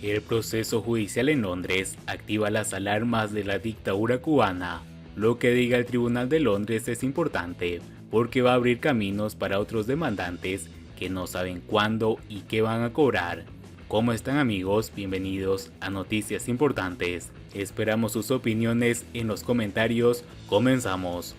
El proceso judicial en Londres activa las alarmas de la dictadura cubana. Lo que diga el Tribunal de Londres es importante porque va a abrir caminos para otros demandantes que no saben cuándo y qué van a cobrar. ¿Cómo están, amigos? Bienvenidos a Noticias Importantes. Esperamos sus opiniones en los comentarios. Comenzamos.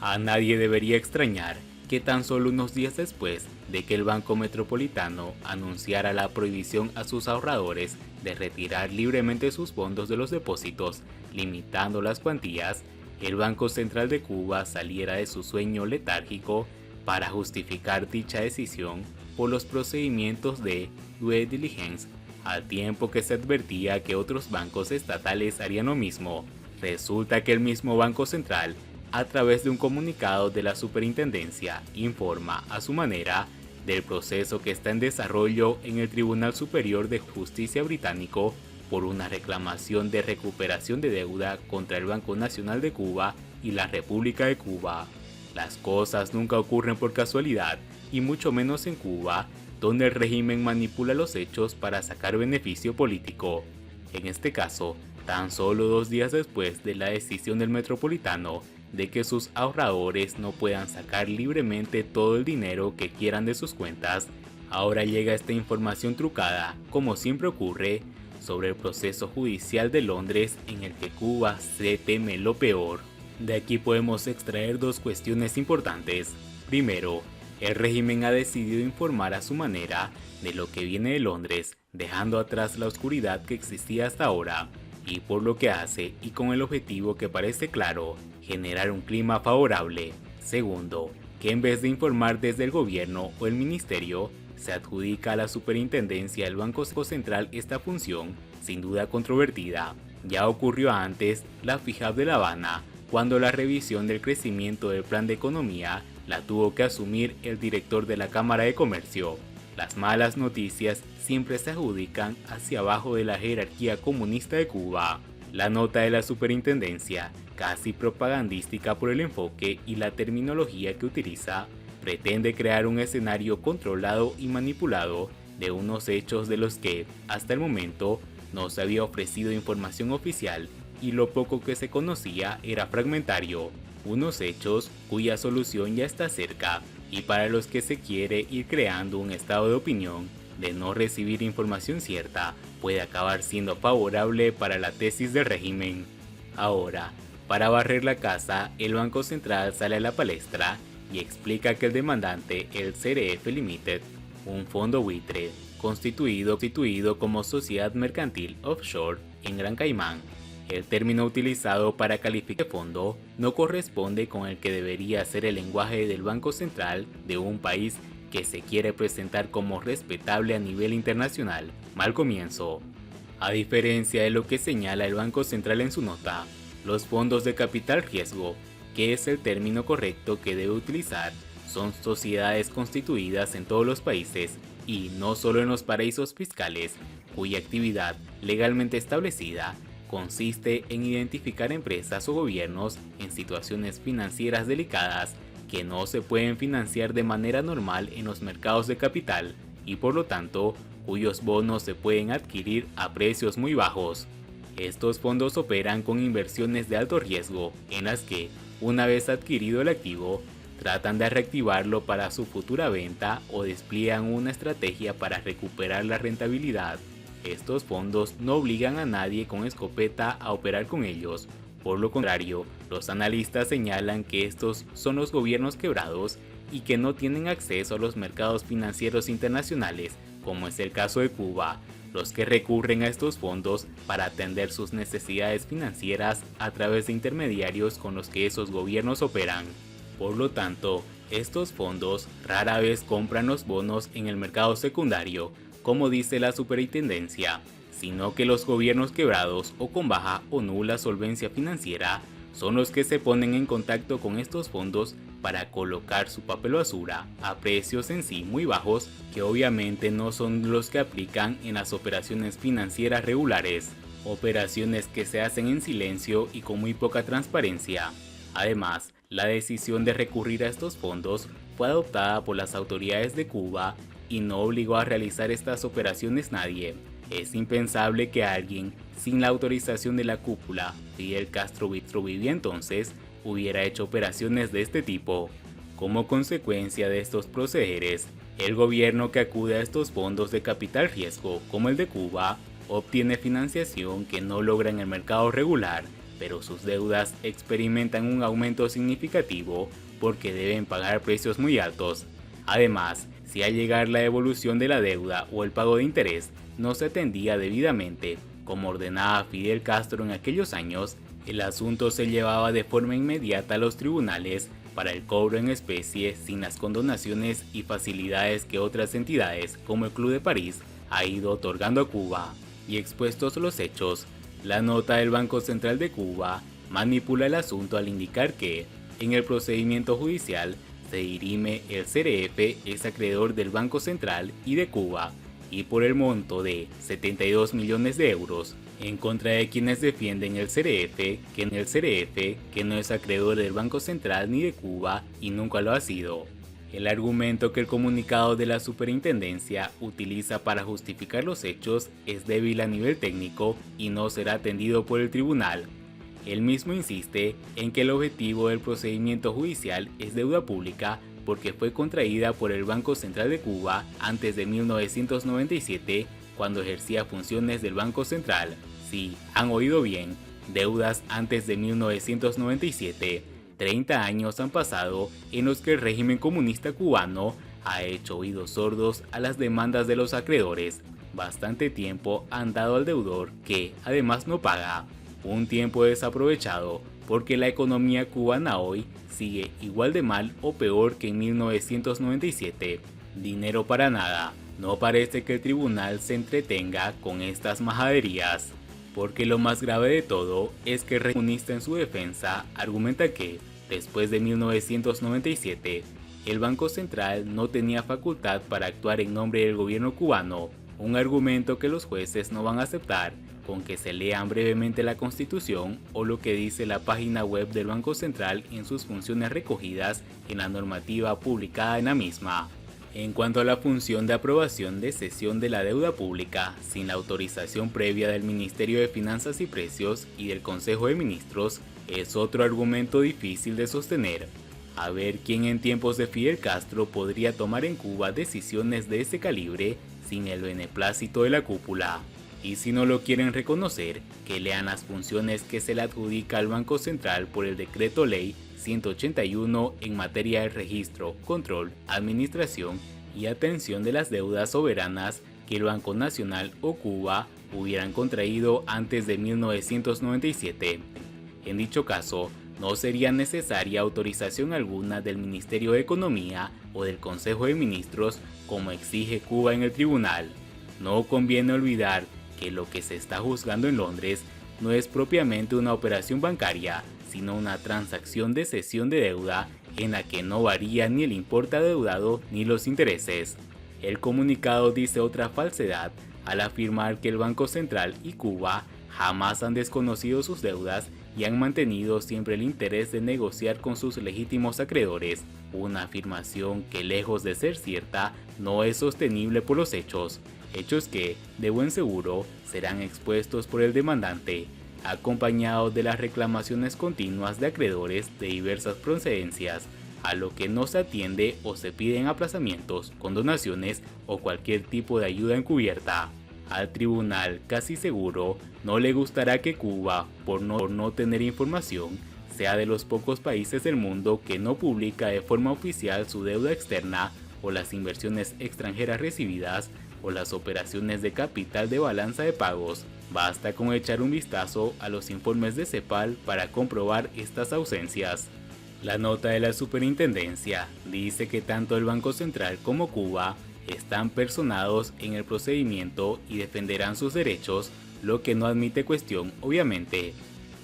A nadie debería extrañar que tan solo unos días después de que el Banco Metropolitano anunciara la prohibición a sus ahorradores de retirar libremente sus fondos de los depósitos, limitando las cuantías, el Banco Central de Cuba saliera de su sueño letárgico para justificar dicha decisión por los procedimientos de due diligence, al tiempo que se advertía que otros bancos estatales harían lo mismo. Resulta que el mismo Banco Central, a través de un comunicado de la Superintendencia, informa a su manera del proceso que está en desarrollo en el Tribunal Superior de Justicia británico por una reclamación de recuperación de deuda contra el Banco Nacional de Cuba y la República de Cuba. Las cosas nunca ocurren por casualidad, y mucho menos en Cuba, donde el régimen manipula los hechos para sacar beneficio político. En este caso, tan solo 2 días después de la decisión del Metropolitano de que sus ahorradores no puedan sacar libremente todo el dinero que quieran de sus cuentas, ahora llega esta información trucada, como siempre ocurre, sobre el proceso judicial de Londres en el que Cuba se teme lo peor. De aquí podemos extraer 2 cuestiones importantes. Primero, el régimen ha decidido informar a su manera de lo que viene de Londres, dejando atrás la oscuridad que existía hasta ahora, y por lo que hace, y con el objetivo que parece claro, generar un clima favorable. Segundo, que en vez de informar desde el gobierno o el ministerio, se adjudica a la superintendencia del Banco Central esta función, sin duda controvertida. Ya ocurrió antes la FIJAB de La Habana, cuando la revisión del crecimiento del plan de economía la tuvo que asumir el director de la Cámara de Comercio. Las malas noticias siempre se adjudican hacia abajo de la jerarquía comunista de Cuba. La nota de la superintendencia, casi propagandística por el enfoque y la terminología que utiliza, pretende crear un escenario controlado y manipulado de unos hechos de los que, hasta el momento, no se había ofrecido información oficial y lo poco que se conocía era fragmentario. Unos hechos cuya solución ya está cerca y para los que se quiere ir creando un estado de opinión de no recibir información cierta puede acabar siendo favorable para la tesis del régimen. Ahora, para barrer la casa, el Banco Central sale a la palestra y explica que el demandante, el CRF Limited, un fondo buitre constituido como sociedad mercantil offshore en Gran Caimán, el término utilizado para calificar el fondo no corresponde con el que debería ser el lenguaje del Banco Central de un país que se quiere presentar como respetable a nivel internacional. Mal comienzo. A diferencia de lo que señala el Banco Central en su nota, los fondos de capital riesgo, que es el término correcto que debe utilizar, son sociedades constituidas en todos los países y no solo en los paraísos fiscales, cuya actividad legalmente establecida consiste en identificar empresas o gobiernos en situaciones financieras delicadas que no se pueden financiar de manera normal en los mercados de capital y por lo tanto cuyos bonos se pueden adquirir a precios muy bajos. Estos fondos operan con inversiones de alto riesgo en las que, una vez adquirido el activo, tratan de reactivarlo para su futura venta o despliegan una estrategia para recuperar la rentabilidad. Estos fondos no obligan a nadie con escopeta a operar con ellos. Por lo contrario, los analistas señalan que estos son los gobiernos quebrados y que no tienen acceso a los mercados financieros internacionales, como es el caso de Cuba, los que recurren a estos fondos para atender sus necesidades financieras a través de intermediarios con los que esos gobiernos operan. Por lo tanto, estos fondos rara vez compran los bonos en el mercado secundario, como dice la superintendencia, sino que los gobiernos quebrados o con baja o nula solvencia financiera son los que se ponen en contacto con estos fondos para colocar su papel basura a precios en sí muy bajos, que obviamente no son los que aplican en las operaciones financieras regulares, operaciones que se hacen en silencio y con muy poca transparencia. Además, la decisión de recurrir a estos fondos fue adoptada por las autoridades de Cuba y no obligó a realizar estas operaciones nadie. Es impensable que alguien, sin la autorización de la cúpula, Fidel Castro vivía entonces, hubiera hecho operaciones de este tipo. Como consecuencia de estos procederes, el gobierno que acude a estos fondos de capital riesgo, como el de Cuba, obtiene financiación que no logra en el mercado regular, pero sus deudas experimentan un aumento significativo porque deben pagar precios muy altos. Además, si al llegar la devolución de la deuda o el pago de interés no se atendía debidamente, como ordenaba Fidel Castro en aquellos años, el asunto se llevaba de forma inmediata a los tribunales para el cobro en especie sin las condonaciones y facilidades que otras entidades, como el Club de París, ha ido otorgando a Cuba. Y expuestos los hechos, la nota del Banco Central de Cuba manipula el asunto al indicar que, en el procedimiento judicial, se dirime el CRF es acreedor del Banco Central y de Cuba, y por el monto de 72 millones de euros, en contra de quienes defienden el CRF, que no es acreedor del Banco Central ni de Cuba y nunca lo ha sido. El argumento que el comunicado de la superintendencia utiliza para justificar los hechos es débil a nivel técnico y no será atendido por el tribunal. Él mismo insiste en que el objetivo del procedimiento judicial es deuda pública porque fue contraída por el Banco Central de Cuba antes de 1997, cuando ejercía funciones del Banco Central. Sí, han oído bien, deudas antes de 1997. 30 años han pasado en los que el régimen comunista cubano ha hecho oídos sordos a las demandas de los acreedores. Bastante tiempo han dado al deudor que, además, no paga. Un tiempo desaprovechado porque la economía cubana hoy sigue igual de mal o peor que en 1997. Dinero para nada. No parece que el tribunal se entretenga con estas majaderías, porque lo más grave de todo es que el comunista en su defensa argumenta que, después de 1997, el Banco Central no tenía facultad para actuar en nombre del gobierno cubano, un argumento que los jueces no van a aceptar, con que se lean brevemente la Constitución o lo que dice la página web del Banco Central en sus funciones recogidas en la normativa publicada en la misma. En cuanto a la función de aprobación de cesión de la deuda pública, sin la autorización previa del Ministerio de Finanzas y Precios y del Consejo de Ministros, es otro argumento difícil de sostener. A ver quién en tiempos de Fidel Castro podría tomar en Cuba decisiones de ese calibre sin el beneplácito de la cúpula. Y si no lo quieren reconocer, que lean las funciones que se le adjudica al Banco Central por el Decreto Ley 181 en materia de registro, control, administración y atención de las deudas soberanas que el Banco Nacional o Cuba hubieran contraído antes de 1997. En dicho caso, no sería necesaria autorización alguna del Ministerio de Economía o del Consejo de Ministros como exige Cuba en el tribunal. No conviene olvidar que lo que se está juzgando en Londres no es propiamente una operación bancaria, sino una transacción de cesión de deuda en la que no varía ni el importe adeudado ni los intereses. El comunicado dice otra falsedad al afirmar que el Banco Central y Cuba jamás han desconocido sus deudas y han mantenido siempre el interés de negociar con sus legítimos acreedores, una afirmación que, lejos de ser cierta, no es sostenible por los hechos que, de buen seguro, serán expuestos por el demandante, acompañados de las reclamaciones continuas de acreedores de diversas procedencias, a lo que no se atiende o se piden aplazamientos, condonaciones o cualquier tipo de ayuda encubierta. Al tribunal, casi seguro, no le gustará que Cuba, por no tener información, sea de los pocos países del mundo que no publica de forma oficial su deuda externa o las inversiones extranjeras recibidas o las operaciones de capital de balanza de pagos. Basta con echar un vistazo a los informes de CEPAL para comprobar estas ausencias. La nota de la superintendencia dice que tanto el Banco Central como Cuba están personados en el procedimiento y defenderán sus derechos, lo que no admite cuestión, obviamente.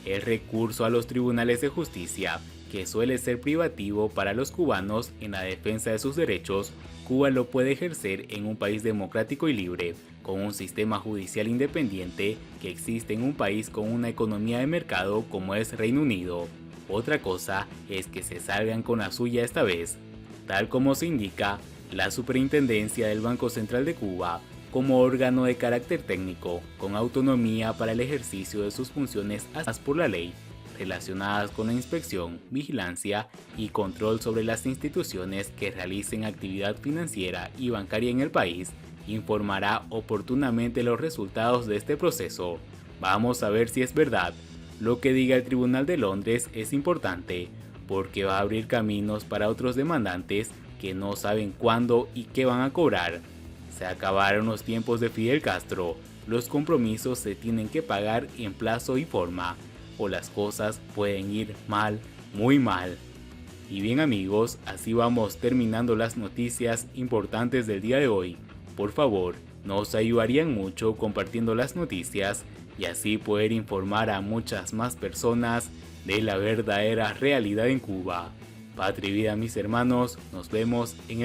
El recurso a los tribunales de justicia, que suele ser privativo para los cubanos en la defensa de sus derechos, Cuba lo puede ejercer en un país democrático y libre, con un sistema judicial independiente que existe en un país con una economía de mercado como es Reino Unido. Otra cosa es que se salgan con la suya esta vez. Tal como se indica, la Superintendencia del Banco Central de Cuba como órgano de carácter técnico, con autonomía para el ejercicio de sus funciones asignadas por la ley, relacionadas con la inspección, vigilancia y control sobre las instituciones que realicen actividad financiera y bancaria en el país, informará oportunamente los resultados de este proceso. Vamos a ver si es verdad. Lo que diga el Tribunal de Londres es importante, porque va a abrir caminos para otros demandantes que no saben cuándo y qué van a cobrar. Se acabaron los tiempos de Fidel Castro, los compromisos se tienen que pagar en plazo y forma, o las cosas pueden ir mal, muy mal. Y bien amigos, así vamos terminando las noticias importantes del día de hoy. Por favor, nos ayudarían mucho compartiendo las noticias y así poder informar a muchas más personas de la verdadera realidad en Cuba. Patria y vida mis hermanos, nos vemos en el